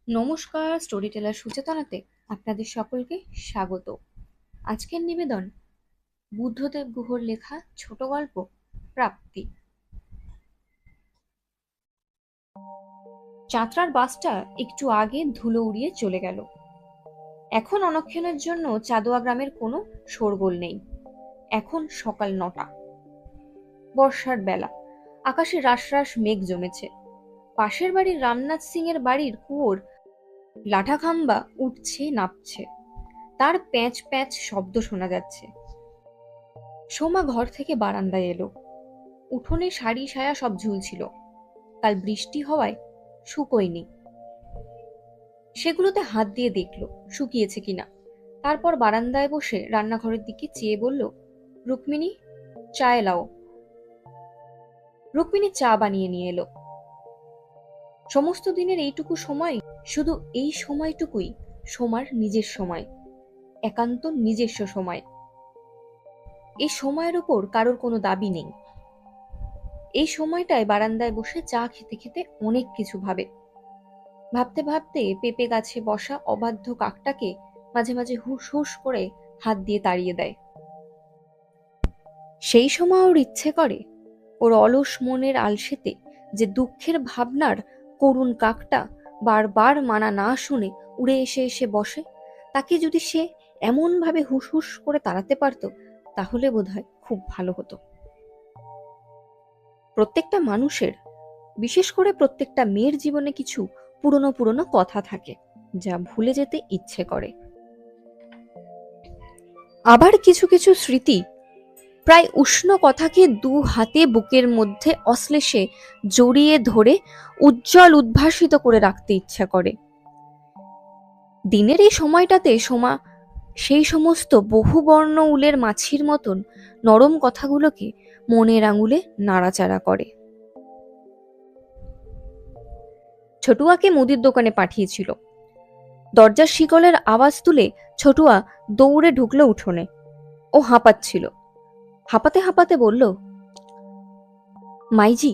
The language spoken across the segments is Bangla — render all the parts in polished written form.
নমস্কার, স্টোরি টেলার সুচেতনাতে আপনাদের সকলকে স্বাগত। আজকের নিবেদন বুদ্ধদেব গুহর লেখা ছোট গল্প প্রাপ্তি। যাত্রার বাসটা একটু আগে ধুলো উড়িয়ে চলে গেল। এখন অনক্ষণের জন্য চাঁদোয়া গ্রামের কোনো শোরগোল নেই। এখন সকাল ৯টা, বর্ষার বেলা। আকাশে রাশ রাশ মেঘ জমেছে। পাশের বাড়ির রামনাথ সিং এর বাড়ির কুয়োর লাঠাখাম্বা উঠছে নামছে, তার প্যাঁচ প্যাঁচ শব্দ শোনা যাচ্ছে। সোমা ঘর থেকে বারান্দায় এলো। উঠোনে শাড়ি সায়া সব ঝুলছিল, কাল বৃষ্টি হওয়ায় শুকোয়নি। সেগুলোতে হাত দিয়ে দেখলো শুকিয়েছে কিনা। তারপর বারান্দায় বসে রান্নাঘরের দিকে চেয়ে বলল, রুক্মিণী, চা এলাও। রুক্মিণী চা বানিয়ে নিয়ে এলো। সমস্ত দিনের এইটুকু সময়, শুধু এই সময়টুকুই সোমার নিজের সময়, একান্ত নিজস্ব সময়। এই সময়ের উপর কারোর কোনো দাবি নেই। এই সময়টায় বারান্দায় বসে চা খেতে খেতে অনেক কিছু ভাবে। ভাবতে ভাবতে পেঁপে গাছে বসা অবাধ্য কাকটাকে মাঝে মাঝে হুস হুস করে হাত দিয়ে তাড়িয়ে দেয়। সেই সময় ওর ইচ্ছে করে ওর অলস মনের আলসেতে যে দুঃখের ভাবনার করুণ কাকটা বারবার মানা না শুনে উড়ে এসে এসে বসে, তাকে যদি সে এমন ভাবে হুস হুস করে তাড়াতে পারত, তাহলে বোধহয় খুব ভালো হতো। প্রত্যেকটা মানুষের, বিশেষ করে প্রত্যেকটা মেয়ের জীবনে কিছু পুরনো পুরনো কথা থাকে যা ভুলে যেতে ইচ্ছে করে। আবার কিছু কিছু স্মৃতি প্রায় উষ্ণ কথাকে দু হাতে বুকের মধ্যে অশ্লেষে জড়িয়ে ধরে উজ্জ্বল উদ্ভাসিত করে রাখতে ইচ্ছা করে। দিনের এই সময়টাতে সোমা সেই সমস্ত বহুবর্ণ উলের মাছির মতন নরম কথাগুলোকে মনের আঙুলে নাড়াচাড়া করে। ছোটুয়াকে মুদির দোকানে পাঠিয়েছিল। দরজার শিকলের আওয়াজ তুলে ছোটুয়া দৌড়ে ঢুকলো উঠোনে। ও হাঁপাচ্ছিল। হাঁপাতে হাঁপাতে বলল, माई जी,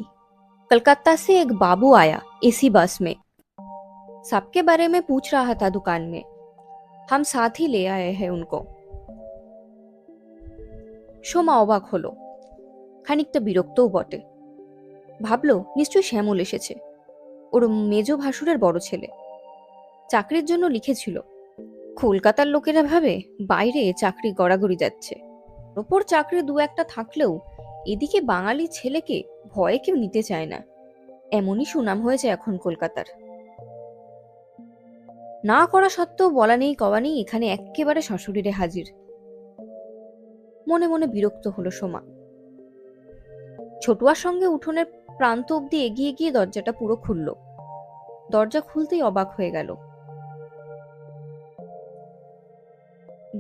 कलकत्ता से एक बाबू आया एसी बस में। सबके बारे में पूछ रहा था दुकान में। हम साथ ही ले आए हैं उनको। সোমা অবাক হলো, খানিকটা বিরক্তও বটে। ভাবলো নিশ্চয়ই শ্যামল এসেছে, ওর মেজ ভাসুরের বড় ছেলে। চাকরির জন্য লিখেছিল। কলকাতার লোকেরা ভাবে বাইরে চাকরি গড়াগড়ি যাচ্ছে, ওপর চাকরি দু একটা থাকলেও এদিকে বাঙালি ছেলেকে ভয়ে কেউ নিতে চায় না। এমনই সুনাম হয়েছে এখন কলকাতার। না করা সত্ত্বেও বলা নেই কওয়া নেই এখানে এক্কেবারে সশরীরে হাজির। মনে মনে বিরক্ত হলো সোমা। ছোটুয়ার সঙ্গে উঠোনের প্রান্ত অব্দি এগিয়ে গিয়ে দরজাটা পুরো খুলল। দরজা খুলতেই অবাক হয়ে গেল।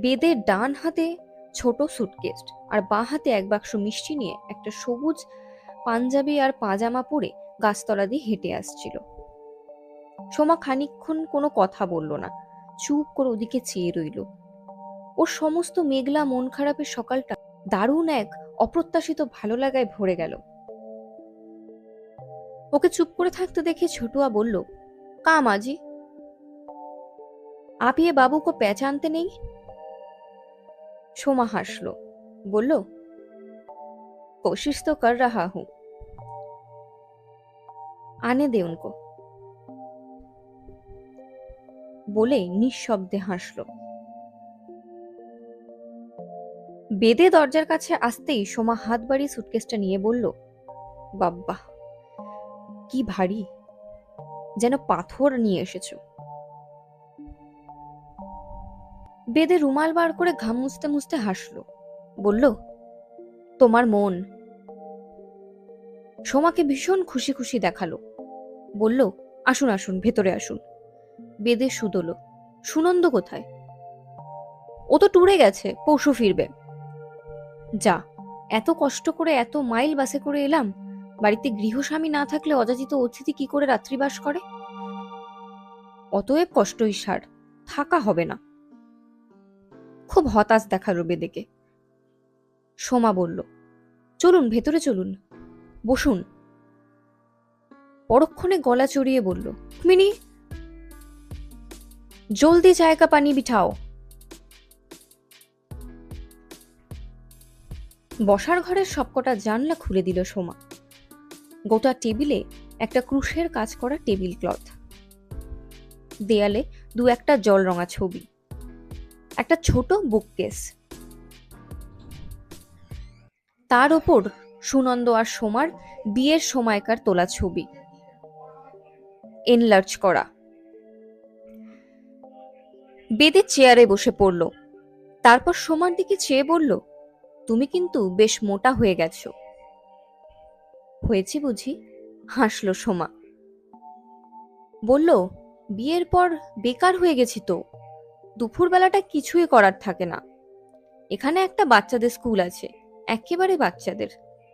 বেদের ডান হাতে ছোট সুটকেস আর বাঁ হাতে এক বাক্স মিষ্টি নিয়ে একটা সবুজ পাঞ্জাবি আর পাজামা পরে গাছতলা দিয়ে হেঁটে আসছিল। সোমা খানিকক্ষণ কোনো কথা বলল না, চুপ করে ওদিকে চেয়ে রইল। ওর সমস্ত মেঘলা মন খারাপের সকালটা দারুণ এক অপ্রত্যাশিত ভালো লাগায় ভরে গেল। ওকে চুপ করে থাকতে দেখে ছোটুয়া বলল, का माँ जी, आप ये बाबू को पहचानते नहीं? সোমা হাসলো, বলল, कोशिश तो कर रहा हूं, आने दे उनको। বলে নিঃশব্দে হাসলো। বেদে দরজার কাছে আসতেই সোমা হাত বাড়িয়ে সুটকেসটা নিয়ে বলল, বাব্বা কি ভারী, যেন পাথর নিয়ে এসেছো। বেদে রুমাল বার করে ঘাম মুছতে মুছতে হাসলো, বলল, তোমার মন। সোমাকে ভীষণ খুশি খুশি দেখালো, বলল, আসুন আসুন ভেতরে আসুন। বেদে শুধলো, সুনন্দ কোথায়? ও তো ট্যুরে গেছে, পরশু ফিরবে। যা, এত কষ্ট করে এত মাইল বাসে করে এলাম, বাড়িতে গৃহস্বামী না থাকলে অযাচিত অতিথি কি করে রাত্রিবাস করে? অতএব কষ্টই সার, থাকা হবে না। খুব হতাশ দেখালো বেদেকে। সোমা বলল, চলুন ভেতরে চলুন, বসুন। পরক্ষণে গলা চড়িয়ে বলল, মিনি, জলদি চায় কা পানি বিঠাও। বসার ঘরের সবকটা জানলা খুলে দিল সোমা। গোটা টেবিলে একটা ক্রুশের কাজ করা টেবিল ক্লথ, দেয়ালে দু একটা জল রঙা ছবি, একটা ছোট বুককেস, তার ওপর সুনন্দ আর সোমার বিয়ের সময়কার তোলা ছবি এনলার্জ করা। বেদে চেয়ারে বসে পড়ল, তারপর সোমার দিকে চেয়ে বলল, তুমি কিন্তু বেশ মোটা হয়ে গেছো। হয়েছে বুঝি? হাসলো সোমা। বলল, বিয়ের পর বেকার হয়ে গেছি তো, দুপুরবেলাটা কিছুই করার থাকে না। এখানে একটা বাচ্চাদের স্কুল আছে, একেবারে বাচ্চাদের,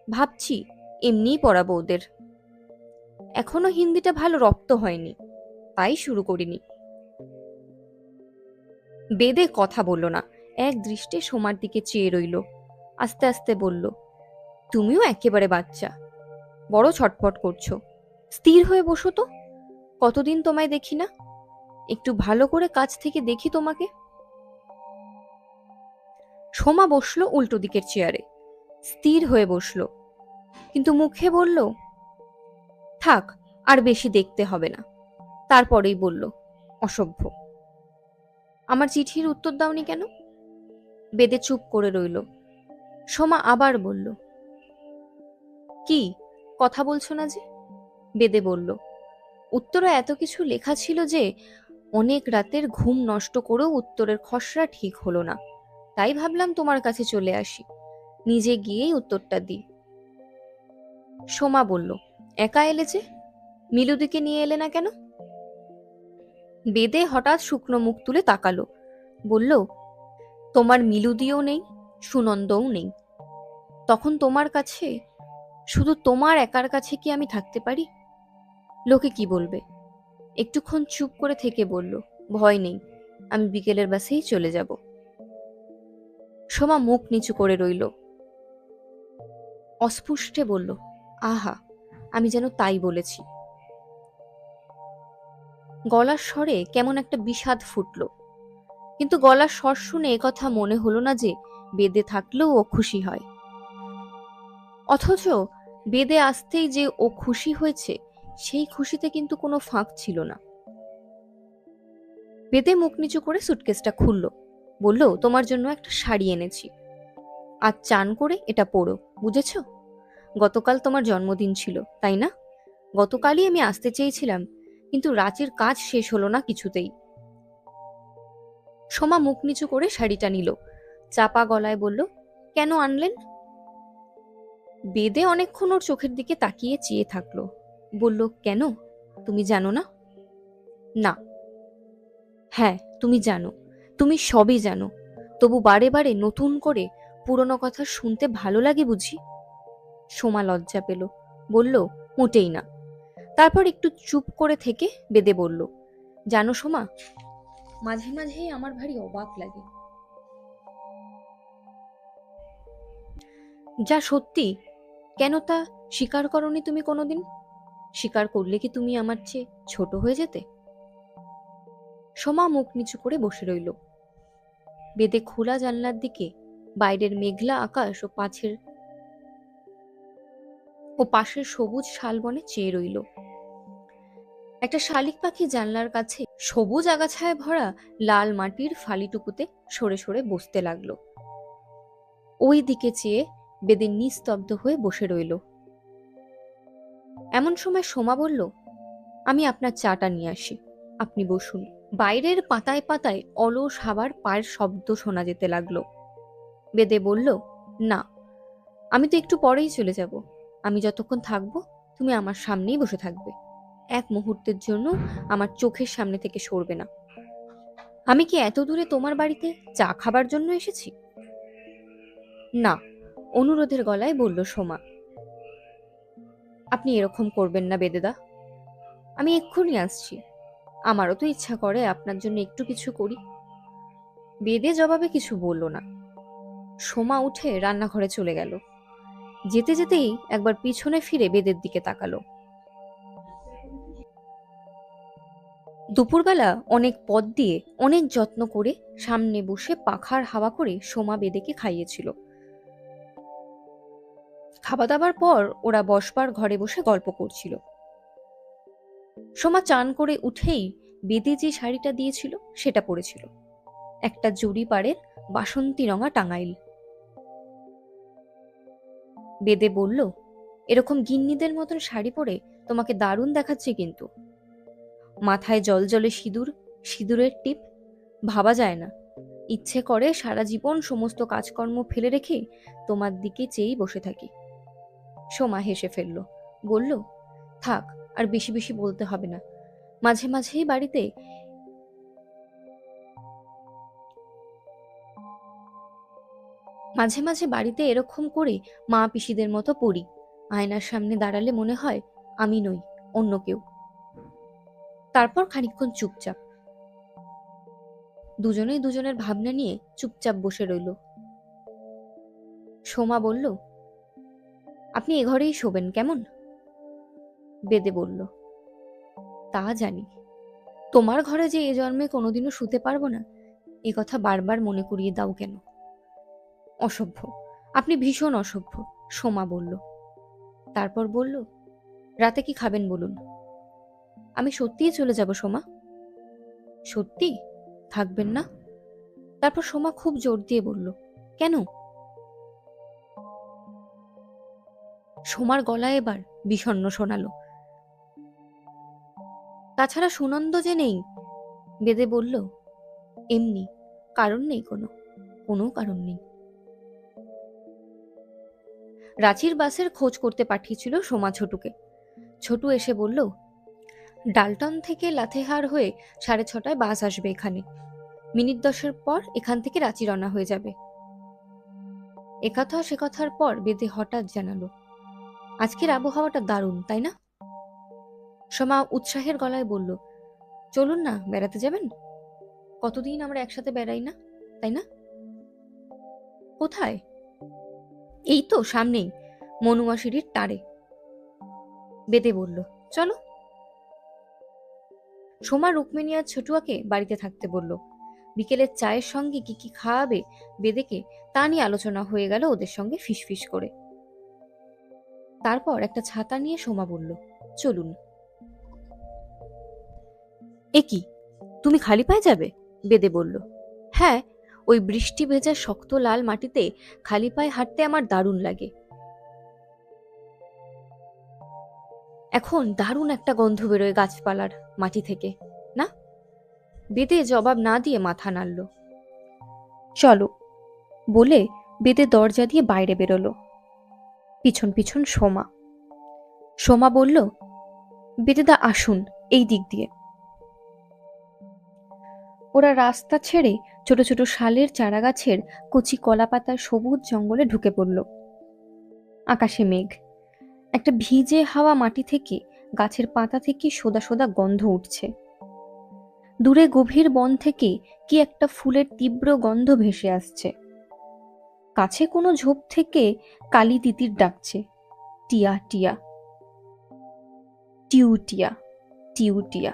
ভাবছি এমনিই পড়াবো ওদের। এখনো হিন্দিটা ভালো রপ্ত হয়নি, তাই শুরু করিনি। বেদে কথা বলল না, এক দৃষ্টে সোমার দিকে চেয়ে রইল। আস্তে আস্তে বলল, তুমিও একেবারে বাচ্চা, বড় ছটফট করছো। স্থির হয়ে বসো তো, কতদিন তোমায় দেখি না, একটু ভালো করে কাছ থেকে দেখি তোমাকে। সোমা বসলো উল্টো দিকের চেয়ারে, স্থির হয়ে বসলো, কিন্তু মুখে বলল, থাক, আর বেশি দেখতে হবে না। তারপরেই বলল, অসভ্য, আমার চিঠির উত্তর দাওনি কেন? বেদে চুপ করে রইল। সোমা আবার বলল, কি কথা বলছো না যে? বেদে বলল, উত্তরে এত কিছু লেখা ছিল যে অনেক রাতের ঘুম নষ্ট করেও উত্তরের খসড়া ঠিক হলো না, তাই ভাবলাম তোমার কাছে চলে আসি, নিজে গিয়েই উত্তরটা দিই। সোমা বলল, একা এলে যে, মিলুদিকে নিয়ে এলে না কেন? বেদে হঠাৎ শুকনো মুখ তুলে তাকালো, বলল, তোমার মিলুদিও নেই, সুনন্দও নেই, তখন তোমার কাছে, শুধু তোমার একার কাছে কি আমি থাকতে পারি? লোকে কি বলবে? একটুক্ষণ চুপ করে থেকে বলল, ভয় নেই, আমি বিকেলের বাসেই চলে যাব। সোমা মুখ নিচু করে রইল, অস্ফুষ্টে বলল, আহা, আমি যেন তাই বলেছি। গলার স্বরে কেমন একটা বিষাদ ফুটল, কিন্তু গলার স্বর শুনে একথা মনে হলো না যে বেদে থাকলেও ও খুশি হয়। অথচ বেদে আসতেই যে ও খুশি হয়েছে, সেই খুশিতে কিন্তু কোনো ফাঁক ছিল না। বেদে মুখ নিচু করে সুটকেসটা খুলল, বলল, তোমার জন্য একটা শাড়ি এনেছি, আজ চান করে এটা পরো, বুঝেছ? গতকাল তোমার জন্মদিন ছিল, তাই না? গতকালই আমি আসতে চেয়েছিলাম, কিন্তু রাঁচির কাজ শেষ হলো না কিছুতেই। সোমা মুখ নিচু করে শাড়িটা নিল, চাপা গলায় বলল, কেন আনলেন? বেদে অনেকক্ষণ ওর চোখের দিকে তাকিয়ে চেয়ে থাকলো, বলল, কেন, তুমি জানো না? না। হ্যাঁ, তুমি জানো, তুমি সবই জানো, তবু বারে বারে নতুন করে পুরনো কথা শুনতে ভালো লাগে বুঝি? সোমা লজ্জা পেল, বলল, মোটেই না। তারপর একটু চুপ করে থেকে বেদে বলল, জানো সোমা, মাঝে মাঝেই আমার ভারী অবাক লাগে। যা সত্যি, কেন তা স্বীকার করনি তুমি কোনোদিন? স্বীকার করলে কি তুমি আমার চেয়ে ছোট হয়ে যেতে? সোমা মুখ নিচু করে বসে রইল। বেদে খোলা জানলার দিকে বাইরের মেঘলা আকাশ ও পাশের সবুজ শালবনে চেয়ে রইল। একটা শালিক পাখি জানলার কাছে সবুজ আগাছায় ভরা লাল মাটির ফালিটুকুতে সরে সরে বসতে লাগলো। ওই দিকে চেয়ে বেদে নিস্তব্ধ হয়ে বসে রইল। এমন সময় সোমা বলল, আমি আপনার চাটা নিয়ে আসি, আপনি বসুন। বাইরের পাতায় পাতায় অলস হাওয়ার পায়ের শব্দ শোনা যেতে লাগলো। বেদে বলল, না, আমি তো একটু পরেই চলে যাব, আমি যতক্ষণ থাকবো তুমি আমার সামনেই বসে থাকবে, এক মুহূর্তের জন্য আমার চোখের সামনে থেকে সরবে না। আমি কি এত দূরে তোমার বাড়িতে চা খাবার জন্য এসেছি? না, অনুরোধের গলায় বলল সোমা। আপনি এরকম করবেন না বেদেদা, আমি এক্ষুনি আসছি, আমারও তো ইচ্ছা করে আপনার জন্য একটু কিছু করি। বেদে জবাবে কিছু বলল না। সোমা উঠে রান্নাঘরে চলে গেল। যেতে যেতেই একবার পিছনে ফিরে বেদের দিকে তাকালো। দুপুরবেলা অনেক পদ দিয়ে অনেক যত্ন করে সামনে বসে পাখার হাওয়া করে সোমা বেদেকে খাইয়েছিল। খাওয়া দাবার পর ওরা বসবার ঘরে বসে গল্প করছিল। সোমা চান করে উঠেই বেদে যে শাড়িটা দিয়েছিল সেটা পরেছিল, একটা জরি পাড়ের বাসন্তী রঙা টাঙাইল। বেদে বলল, এরকম গিন্নিদের মতন শাড়ি পরে তোমাকে দারুণ দেখাচ্ছে কিন্তু। মাথায় জলজলে সিঁদুর, সিঁদুরের টিপ, ভাবা যায় না। ইচ্ছে করে সারা জীবন সমস্ত কাজকর্ম ফেলে রেখে তোমার দিকে চেয়েই বসে থাকি। সোমা হেসে ফেলল, বলল, থাক, আর বেশি বেশি বলতে হবে না। মাঝে মাঝেই বাড়িতে মাঝে মাঝে বাড়িতে এরকম করে মা পিসিদের মতো পড়ি। আয়নার সামনে দাঁড়ালে মনে হয় আমি নই, অন্য কেউ। তারপর খানিকক্ষণ চুপচাপ। দুজনেই দুজনের ভাবনা নিয়ে চুপচাপ বসে রইল। সোমা বলল, আপনি এ ঘরেই শোবেন কেমন? বেদে বলল, তা জানি, তোমার ঘরে যে এ জন্মে কোনোদিনও শুতে পারবো না, এ কথা বারবার মনে করিয়ে দাও কেন? অসভ্য, আপনি ভীষণ অসভ্য, সোমা বলল। তারপর বলল, রাতে কি খাবেন বলুন? আমি সত্যিই চলে যাব সোমা। সত্যি? থাকবেন না? তারপর সোমা খুব জোর দিয়ে বলল, কেন? সোমার গলায় এবার বিষণ্ণ শোনালো। তাছাড়া সুনন্দ যে নেই। বেদে বলল, এমনি, কারণ নেই, কোনো কোনো কারণ নেই। রাঁচির বাসের খোঁজ করতে পাঠিয়েছিল সোমা ছোটুকে। ছোটু এসে বলল, ডালটন থেকে লাথেহার হয়ে 6:30টায় বাস আসবে এখানে। মিনিট 10 পর এখান থেকে রাঁচি রওনা হয়ে যাবে। একথা সে কথার পর বেদে হঠাৎ জানালো, আজকের আবহাওয়াটা দারুণ, তাই না? সোমা উৎসাহের গলায় বলল, চলুন না, বেড়াতে যাবেন? কতদিন আমরা একসাথে বেড়াই না, তাই না? কোথায়? এই তো সামনেই, মনুয়া সিঁড়ির টারে। বেদে বলল, চলো। সোমা রুক্মিণী আর ছোটুয়াকে বাড়িতে থাকতে বলল। বিকেলের চায়ের সঙ্গে কি কি খাওয়াবে বেদেকে তা নিয়ে আলোচনা হয়ে গেল ওদের সঙ্গে ফিসফিস করে। তারপর একটা ছাতা নিয়ে সোমা বলল, চলুন। এ কি, তুমি খালি পায়ে যাবে? বেদে বলল, হ্যাঁ, ওই বৃষ্টি ভেজা শক্ত লাল মাটিতে খালি পায়ে হাঁটতে আমার দারুণ লাগে। এখন দারুণ একটা গন্ধ বেরোয় গাছপালার মাটি থেকে, না? বেদে জবাব না দিয়ে মাথা নাড়ল। চলো বলে বেদে দরজা দিয়ে বাইরে বেরোলো। পিছন পিছন সোমা। সোমা বলল, বেদেদা আসুন, এই দিক দিয়ে। ওরা রাস্তা ছেড়ে ছোট ছোট শালের চারাগাছের কচি কলা পাতার সবুজ জঙ্গলে ঢুকে পড়ল। আকাশে মেঘ, একটা ভিজে হাওয়া মাটি থেকে, গাছের পাতা থেকে সোদা সোদা গন্ধ উঠছে। দূরে গভীর বন থেকে কি একটা ফুলের তীব্র গন্ধ ভেসে আসছে। কাছে কোনো ঝোপ থেকে কালি তিতির ডাকছে, টিয়া টিয়া, টিউটিয়া, টিউটিয়া।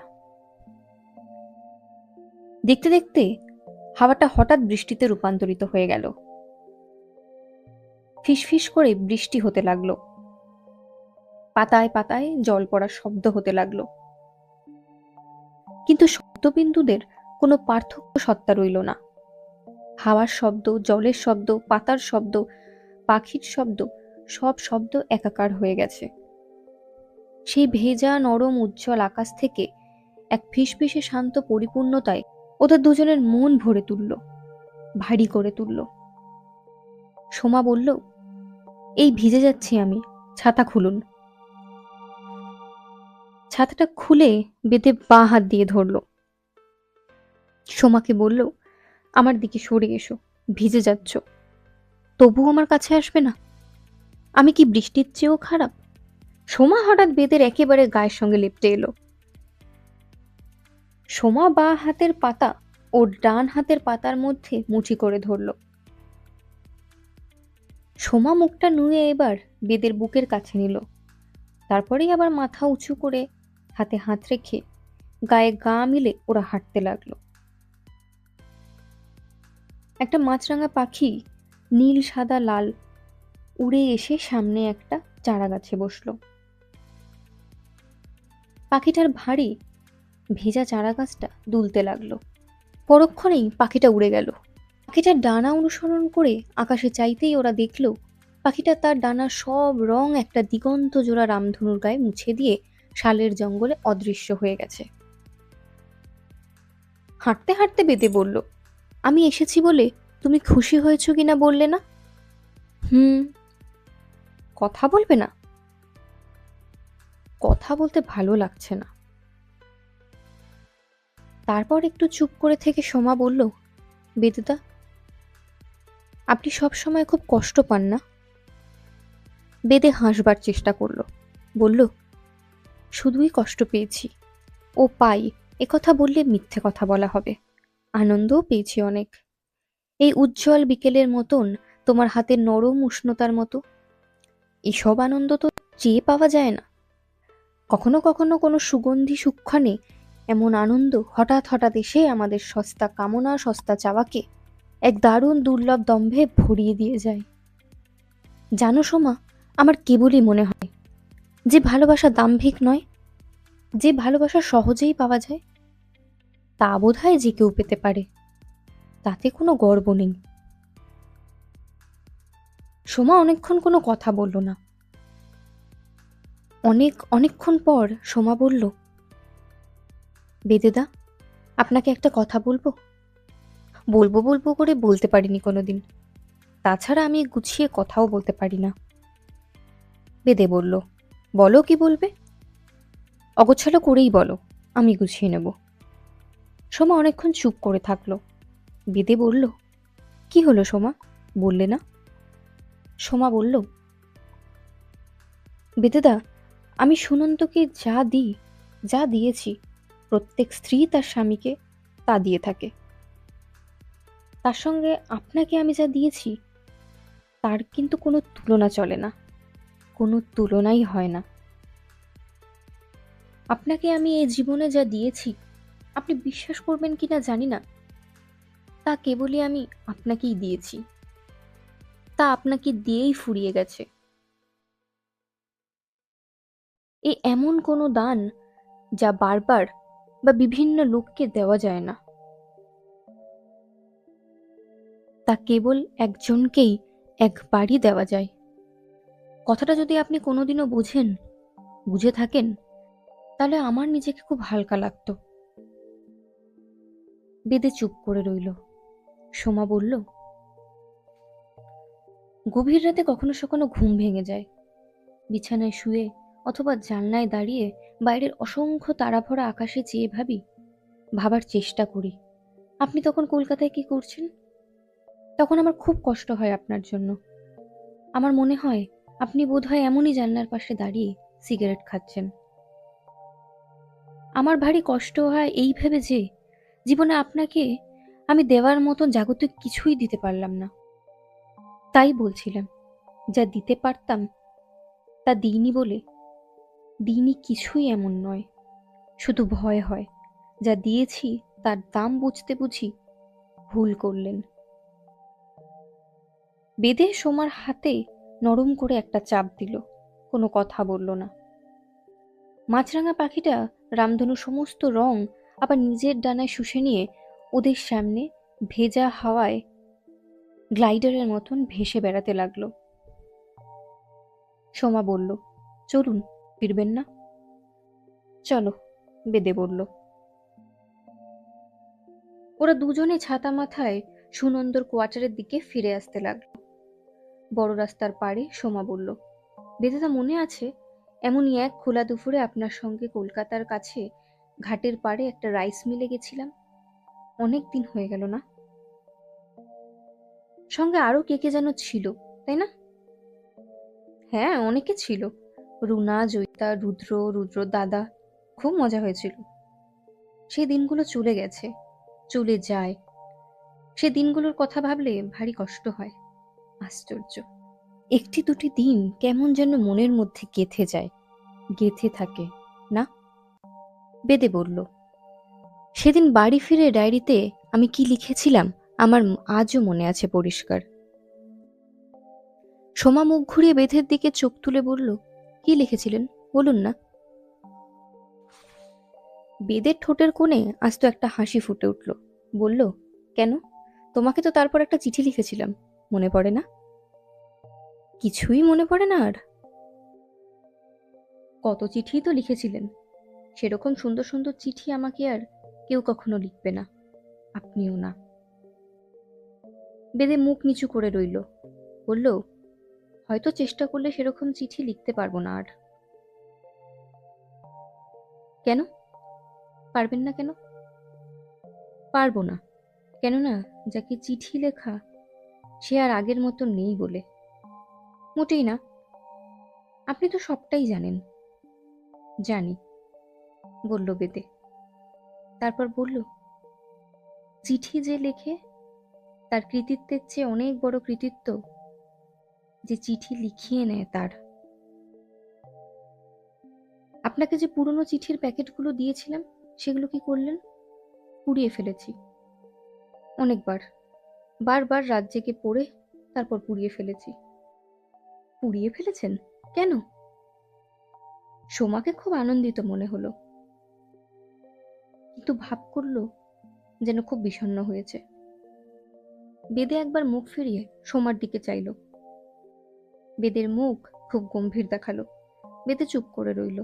দেখতে দেখতে হাওয়াটা হঠাৎ বৃষ্টিতে রূপান্তরিত হয়ে গেল। ফিসফিস করে বৃষ্টি হতে লাগলো। পাতায় পাতায় জল পড়ার শব্দ হতে লাগলো। কিন্তু শব্দবিন্দুদের কোনো পার্থক্য সত্তা রইল না। হাওয়ার শব্দ, জলের শব্দ, পাতার শব্দ, পাখির শব্দ, সব শব্দ একাকার হয়ে গেছে। সেই ভেজা নরম উজ্জ্বল আকাশ থেকে এক ফিসফিসে শান্ত পরিপূর্ণতায় ওদের দুজনের মন ভরে তুলল, ভারী করে তুলল। সোমা বলল, এই ভিজে যাচ্ছি আমি, ছাতা খুলুন। ছাতাটা খুলে বেদে বাঁ হাত দিয়ে ধরল। সোমাকে বলল, আমার দিকে সরে এসো, ভিজে যাচ্ছ, তবু আমার কাছে আসবে না? আমি কি বৃষ্টির চেয়েও খারাপ? সোমা হঠাৎ বেদের একেবারে গায়ের সঙ্গে লেপ্টে এলো। সোমা বাঁ হাতের পাতা ওর ডান হাতের পাতার মধ্যে মুঠি করে ধরল। সোমা মুখটা নুয়ে এবার বেদের বুকের কাছে নিল। তারপরেই আবার মাথা উঁচু করে হাতে হাত রেখে গায়ে গা মিলে ওরা হাঁটতে লাগলো। একটা মাছরাঙা পাখি, নীল সাদা লাল, উড়ে এসে সামনে একটা চারা গাছে বসলো। পাখিটার ভারী ভেজা চারা গাছটা দুলতে লাগলো। পরক্ষণেই পাখিটা উড়ে গেল। পাখিটার ডানা অনুসরণ করে আকাশে চাইতেই ওরা দেখল পাখিটা তার ডানার সব রং একটা দিগন্ত জোড়া রামধনুর গায়ে মুছে দিয়ে শালের জঙ্গলে অদৃশ্য হয়ে গেছে। হাঁটতে হাঁটতে বেদে বলল, আমি এসেছি বলে তুমি খুশি হয়েছ কিনা বললে না? হুম। কথা বলবে না? কথা বলতে ভালো লাগছে না। তারপর একটু চুপ করে থেকে সোমা বলল, বেদুদা, আপনি সব সময় খুব কষ্ট পান না? বেদে হাসবার চেষ্টা করলো, বলল, শুধুই কষ্ট পেয়েছি। ও পাই একথা বললে মিথ্যে কথা বলা হবে। আনন্দও পেয়েছি অনেক। এই উজ্জ্বল বিকেলের মতন, তোমার হাতের নরম উষ্ণতার মতো। এসব আনন্দ তো চেয়ে পাওয়া যায় না। কখনো কখনো কোনো সুগন্ধি সুক্ষণে এমন আনন্দ হঠাৎ হঠাৎ এসে আমাদের সস্তা কামনা সস্তা চাওয়াকে এক দারুণ দুর্লভ দম্ভে ভরিয়ে দিয়ে যায়। জানো সোমা, আমার কেবলই মনে হয় যে ভালোবাসা দাম্ভিক নয়, যে ভালোবাসা সহজেই পাওয়া যায়, তা বোধহয় যে কেউ পেতে পারে, তাতে কোনো গর্ব নেই। সোমা অনেকক্ষণ কোনো কথা বলল না। অনেকক্ষণ পর সোমা বলল, বেদেদা, আপনাকে একটা কথা বলবো। বলবো বলবো করে বলতে পারিনি কোনোদিন। তাছাড়া আমি গুছিয়ে কথাও বলতে পারি না। বেদে বলল, বলো কি বলবে। অগোছালো করেই বলো, আমি গুছিয়ে নেব। সোমা অনেকক্ষণ চুপ করে থাকলো। বেদে বলল, কি হলো সোমা, বললে না? সোমা বলল, বেদেদা, আমি সুনন্দকে যা দিয়েছি, প্রত্যেক স্ত্রী তার স্বামীকে তা দিয়ে থাকে। তার সঙ্গে আপনাকে আমি যা দিয়েছি, তার কিন্তু কোনো তুলনা চলে না, কোনো তুলনাই হয় না। আপনাকে আমি এই জীবনে যা দিয়েছি, আপনি বিশ্বাস করবেন কিনা জানি না, তা কেবলই আমি আপনাকেই দিয়েছি। তা আপনাকে দিয়েই ফুরিয়ে গেছে। এ এমন কোনো দান যা বারবার বা বিভিন্ন লোককে দেওয়া যায় না। তা কেবল একজনকেই একবারই দেওয়া যায়। কথাটা যদি আপনি কোনোদিনও বুঝে থাকেন, তাহলে আমার নিজেকে খুব হালকা লাগতো। বেদে চুপ করে রইল। সোমা বলল, গভীর রাতে কখনো সখনো ঘুম ভেঙে যায়। বিছানায় শুয়ে অথবা জানলায় দাঁড়িয়ে বাইরের অসংখ্য তারাভরা আকাশে চেয়ে ভাবার চেষ্টা করি আপনি তখন কলকাতায় কি করছেন। তখন আমার খুব কষ্ট হয় আপনার জন্য। আমার মনে হয় আপনি বোধহয় এমনই জানলার পাশে দাঁড়িয়ে সিগারেট খাচ্ছেন। আমার ভারী কষ্ট হয় এই ভেবে যে জীবনে আপনাকে আমি দেওয়ার মতন জাগতিক কিছুই দিতে পারলাম না। তাই বলছিলাম, যা দিতে পারতাম তা দিইনি বলে। দিইনি কিছুই এমন নয়, শুধু ভয় হয় যা দিয়েছি তার দাম বুঝতে বুঝি ভুল করলেন। বেদে সোমার হাতে নরম করে একটা চাপ দিল, কোনো কথা বলল না। মাছরাঙা পাখিটা রামধনু সমস্ত রং আবার নিজের ডানায় শুষে নিয়ে ওদের সামনে ভেজা হাওয়ায় গ্লাইডারের মতন ভেসে বেড়াতে লাগলো। সোমা বলল, চলুন, ফিরবেন না? চলো, বেদে বলল। ওরা দুজনে ছাতা মাথায় সুনন্দর কোয়ার্টারের দিকে ফিরে আসতে লাগলো। বড় রাস্তার পাড়ে সোমা বলল, বেদেদা, মনে আছে এমনই এক খোলা দুপুরে আপনার সঙ্গে কলকাতার কাছে ঘাটের পাড়ে একটা রাইস মিলে গেছিলাম? অনেক দিন হয়ে গেল না? সঙ্গে আরো কে কে যেন ছিল, তাই না? হ্যাঁ, অনেকে ছিল। রুনা, জয়িতা, রুদ্র দাদা। খুব মজা হয়েছিল। সেই দিনগুলো চলে গেছে, চলে যায়। সে দিনগুলোর কথা ভাবলে ভারী কষ্ট হয়। আশ্চর্য, একটি দুটি দিন কেমন যেন মনের মধ্যে গেঁথে যায়, গেঁথে থাকে না? বেদে বলল, সেদিন বাড়ি ফিরে ডায়েরিতে আমি কি লিখেছিলাম আমার আজও মনে আছে পরিষ্কার। সোমা মুখ ঘুরিয়ে বেদের দিকে চোখ তুলে বলল, কি লিখেছিলেন বলুন না। বেদের ঠোঁটের কোণে আজ তো একটা হাসি ফুটে উঠল। বলল, কেন, তোমাকে তো তারপর একটা চিঠি লিখেছিলাম, মনে পড়ে না? কিছুই মনে পড়ে না আর? কত চিঠিই তো লিখেছিলেন, সেরকম সুন্দর সুন্দর চিঠি আমাকে আর কেউ কখনো লিখবে না, আপনিও না। বেদে মুখ নিচু করে রইল। বলল, হয়তো চেষ্টা করলে সেরকম চিঠি লিখতে পারবো না আর। কেন পারবেন না? কেন পারবো না? কেননা যাকে চিঠি লেখা সে আর আগের মতো নেই বলে। মোটেই না, আপনি তো সবটাই জানেন। জানি, বলল বেদে। তারপর বলল, চিঠি যে লেখে তার কৃতিত্বের চেয়ে অনেক বড় কৃতিত্ব যে চিঠি লিখিয়ে নেয় তার। আপনাকে যে পুরনো চিঠির প্যাকেটগুলো দিয়েছিলাম সেগুলো কি করলেন? পুড়িয়ে ফেলেছি অনেকবার, বারবার রাত জেগে পড়ে তারপর পুড়িয়ে ফেলেছি। পুড়িয়ে ফেলেছেন? কেন? সোমাকে খুব আনন্দিত মনে হলো, কিন্তু ভাব করলো যেন খুব বিষণ্ণ হয়েছে। বেদে একবার মুখ ফিরিয়ে সোমার দিকে চাইল। বেদের মুখ খুব গম্ভীর দেখালো। বেদে চুপ করে রইল।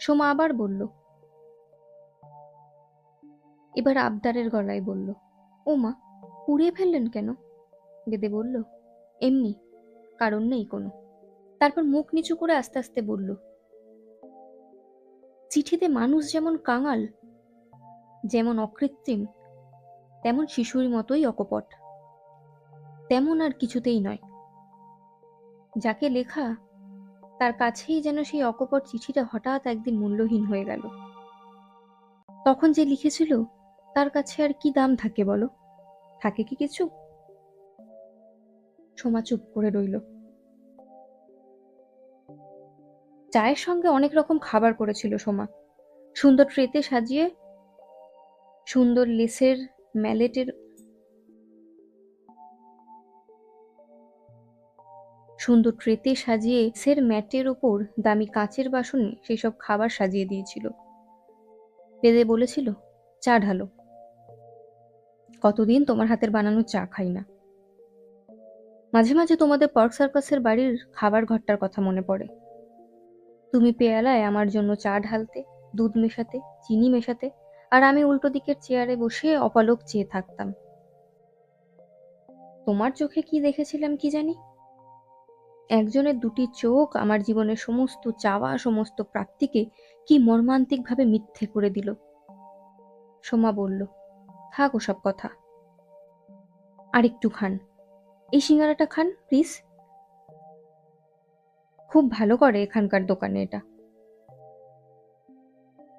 সোমা আবার বলল, এবার আবদারের গলায় বলল, ও মা, পুড়িয়ে ফেললেন কেন? বেদে বলল, এমনি, কারণ নেই কোনো। তারপর মুখ নিচু করে আস্তে আস্তে বলল, চিঠিতে মানুষ যেমন কাঙাল, যেমন অকৃত্রিম, তেমন শিশুর মতোই অকপট, তেমন আর কিছুতেই নয়। যাকে লেখা তার কাছেই যেন সেই অকপট চিঠিটা হঠাৎ একদিন মূল্যহীন হয়ে গেল। তখন যে লিখেছিল তার কাছে আর কি দাম থাকে বলো? থাকে কি কিছু? সোমা চুপ করে রইল। চায়ের সঙ্গে অনেক রকম খাবার করেছিল সোমা। সুন্দর ট্রেতে সাজিয়ে, সুন্দর লেসের ম্যালেটের সুন্দর ট্রেতে সাজিয়ে সের ম্যাটের ওপর দামি কাচের বাসনে সেই সব খাবার সাজিয়ে দিয়েছিল। বেদে বলেছিল, চা ঢালো। কতদিন তোমার হাতের বানানো চা খাই না। মাঝে মাঝে তোমাদের পার্ক সার্কাসের বাড়ির খাবার ঘরটার কথা মনে পড়ে। তুমি পেয়ালায় আমার জন্য চা ঢালতে, দুধ মেশাতে, চিনি মেশাতে, আর আমি উল্টো দিকের চেয়ারে বসে অপলক চেয়ে থাকতাম। তোমার চোখে কি দেখেছিলাম কি জানি? একজনের দুটি চোখ আমার জীবনের সমস্ত চাওয়া, সমস্ত প্রাপ্তিকে কি মর্মান্তিকভাবে মিথ্যে করে দিল। সোমা বলল, থাক ওসব কথা, আরেকটু খান, এই সিঙ্গারাটা খান প্লিজ। খুব ভালো করে এখানকার দোকানে এটা।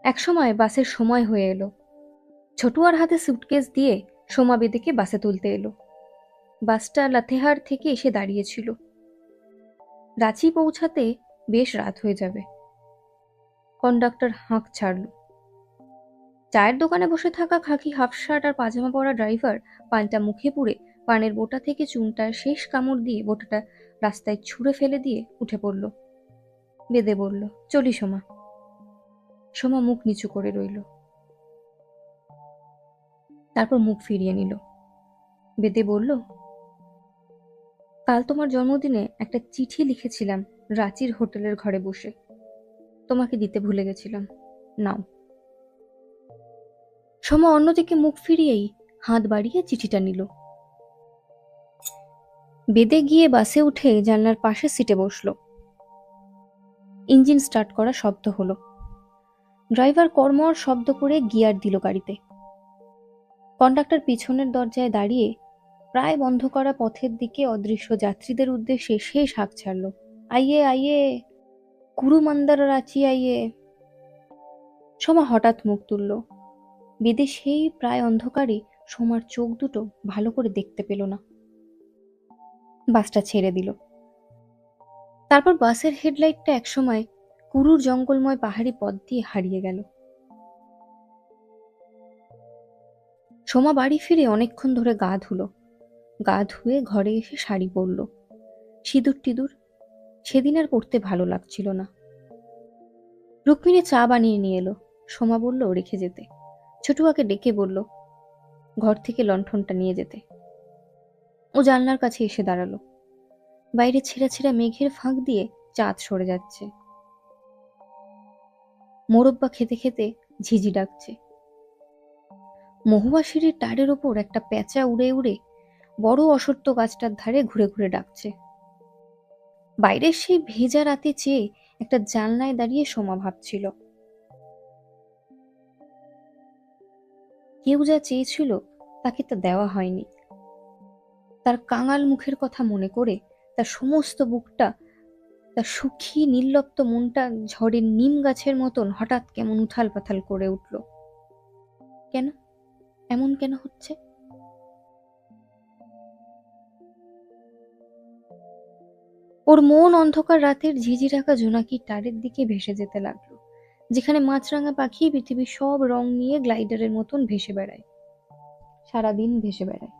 একসময় বাসের সময় হয়ে এলো। ছোটুয়ার হাতে সুটকেস দিয়ে সোমা বেদেকে বাসে তুলতে এলো। বাসটা লাতেহার থেকে এসে দাঁড়িয়েছিল। রাঁচি পৌঁছাতে বেশ রাত হয়ে যাবে। কন্ডাক্টর হাঁক ছাড়ল। চায়ের দোকানে বসে থাকা খাকি হাফ শার্ট আর পাজামা পরা ড্রাইভার পানটা মুখে পুরে পানের বোটা থেকে চুনটার শেষ কামড় দিয়ে বোটাটা রাস্তায় ছুঁড়ে ফেলে দিয়ে উঠে পড়ল। বেদে বলল, চলি সোমা। সোমা মুখ নিচু করে রইল। তারপর মুখ ফিরিয়ে নিল। বেদে বলল, কাল তোমার জন্মদিনে একটা চিঠি লিখেছিলাম রাঁচির হোটেলের ঘরে বসে, তোমাকে দিতে ভুলে গেছিলাম, নাও। সোমা অন্যদিকে মুখ ফিরিয়েই হাত বাড়িয়ে চিঠিটা নিল। বেদে গিয়ে বাসে উঠে জানলার পাশের সিটে বসল। ইঞ্জিন স্টার্ট করা শব্দ হলো। ড্রাইভার কর্মর শব্দ করে গিয়ার দিল গাড়িতে। কন্ডাক্টর পিছনের দরজায় দাঁড়িয়ে প্রায় বন্ধ করা পথের দিকে অদৃশ্য যাত্রীদের উদ্দেশ্যে শেষ হাঁক ছাড়ল, আইয়ে আইয়ে, কুরুমন্দার রাঁচি আইয়ে। সোমা হঠাৎ মুখ তুলল। বেদে সেই প্রায় অন্ধকারে সোমার চোখ দুটো ভালো করে দেখতে পেল না। বাসটা ছেড়ে দিল। তারপর বাসের হেডলাইটটা একসময় কুরুর জঙ্গলময় পাহাড়ি পথ দিয়ে হারিয়ে গেল। সোমা বাড়ি ফিরে অনেকক্ষণ ধরে গা ধুয়ে ঘরে এসে শাড়ি পরল, সিঁদুর টিঁদুর। সেদিন আর পরতে ভালো লাগছিল না। রুক্মিণী চা বানিয়ে নিয়ে এলো। সোমা বলল রেখে যেতে। ছোটুয়াকে ডেকে বলল ঘর থেকে লণ্ঠনটা নিয়ে যেতে। ও জানলার কাছে এসে দাঁড়ালো। বাইরে ছেঁড়া ছেঁড়া মেঘের ফাঁক দিয়ে চাঁদ সরে যাচ্ছে। মোরব্বা খেতে খেতে ঝিঝি ডাকছে। মহুয়া সিঁড়ির টারের ওপর একটা প্যাঁচা উড়ে উড়ে বড় অশ্বত্থ গাছটার ধারে ঘুরে ঘুরে ডাকছে। বাইরের সেই ভেজা রাতে চেয়ে একটা জানলায় দাঁড়িয়ে সোমা ভাবছিল, কেউ যা চেয়েছিল তাকে তা দেওয়া হয়নি। তার কাঙাল মুখের কথা মনে করে তার সমস্ত বুকটা, তার সুখী নির্লপ্ত মনটা ঝড়ের নিম গাছের মতন হঠাৎ কেমন উথাল পাথাল করে উঠল। কেন এমন কেন হচ্ছে? ওর মন অন্ধকার রাতের ঝিঝি রাখা জোনাকির টারের দিকে ভেসে যেতে লাগলো, যেখানে মাছরাঙা পাখি পৃথিবীর সব রং নিয়ে গ্লাইডারের মতন ভেসে বেড়ায়, সারাদিন ভেসে বেড়ায়।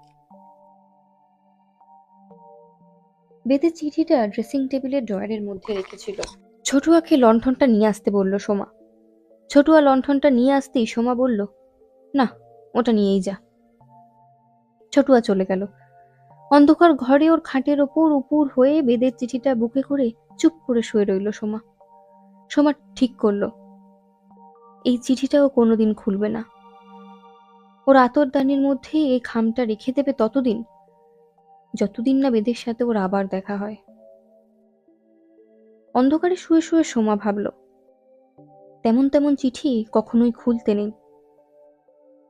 বেদের চিঠিটা ড্রেসিং টেবিলের ড্রয়ারের মধ্যে রেখেছিল। ছোটুয়াকে লণ্ঠনটা নিয়ে আসতে বলল সোমা। ছোটুয়া লণ্ঠনটা নিয়ে আসতেই সোমা বলল, না, ওটা নিয়েই যা। ছোটুয়া চলে গেল। অন্ধকার ঘরে ওর খাটের ওপর উপুর হয়ে বেদের চিঠিটা বুকে করে চুপ করে শুয়ে রইল সোমা। সোমা ঠিক করলো এই চিঠিটাও কোনোদিন খুলবে না। ওর আতরদানির মধ্যে এই খামটা রেখে দেবে ততদিন, যতদিন না বেদের সাথে ওর আবার দেখা হয়। অন্ধকারে শুয়ে শুয়ে সোমা ভাবল, তেমন তেমন চিঠি কখনোই খুলতে নেই।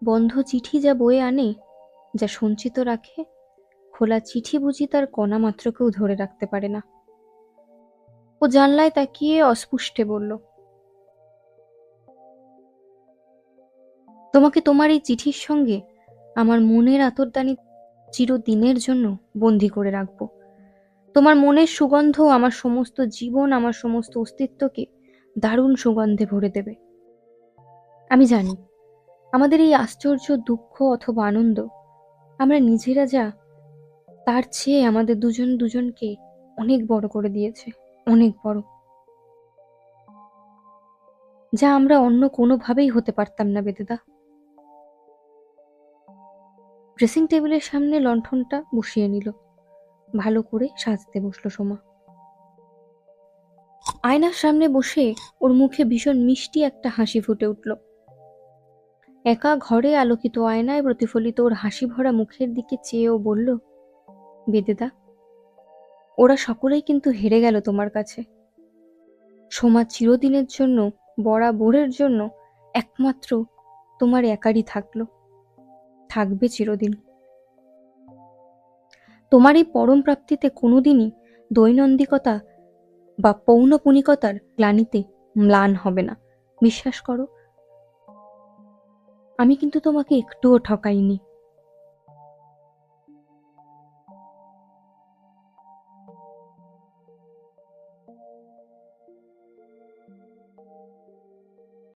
বন্ধ চিঠি যা বয়ে আনে, যা সঞ্চিত রাখে, খোলা চিঠি বুঝি তার কণা মাত্রকেও ধরে রাখতে পারে না। ও জানলায় তাকিয়ে অস্পুষ্টে বলল, তোমাকে তোমার এই চিঠির সঙ্গে আমার মনের আতরদানি চিরদিনের জন্য বন্দি করে রাখবো। তোমার মনের সুগন্ধ আমার সমস্ত জীবন, আমার সমস্ত অস্তিত্বকে দারুণ সুগন্ধে ভরে দেবে। আমি জানি আমাদের এই আশ্চর্য দুঃখ অথবা আনন্দ আমরা নিজেরা যা, তার চেয়ে আমাদের দুজন দুজনকে অনেক বড় করে দিয়েছে, অনেক বড়, যা আমরা অন্য কোনোভাবেই হতে পারতাম না বেদেদা। ড্রেসিং টেবিলের সামনে লণ্ঠনটা বসিয়ে নিল। ভালো করে সাজতে বসলো সোমা। আয়নার সামনে বসে ওর মুখে ভীষণ মিষ্টি একটা হাসি ফুটে উঠল। একা ঘরে আলোকিত আয়নায় প্রতিফলিত ওর হাসি ভরা মুখের দিকে চেয়েও বলল, বেদেদা, ওরা সকলেই কিন্তু হেরে গেল তোমার কাছে। সোমা চিরদিনের জন্য, বরাবরের জন্য একমাত্র তোমার একারই থাকলো, থাকবে চিরদিন। তোমার এই পরম প্রাপ্তিতে কোনোদিনই দৈনন্দিকতা বা পৌনপুনিকতার গ্লানিতে ম্লান হবে না। বিশ্বাস করো, আমি কিন্তু তোমাকে একটুও ঠকাইনি।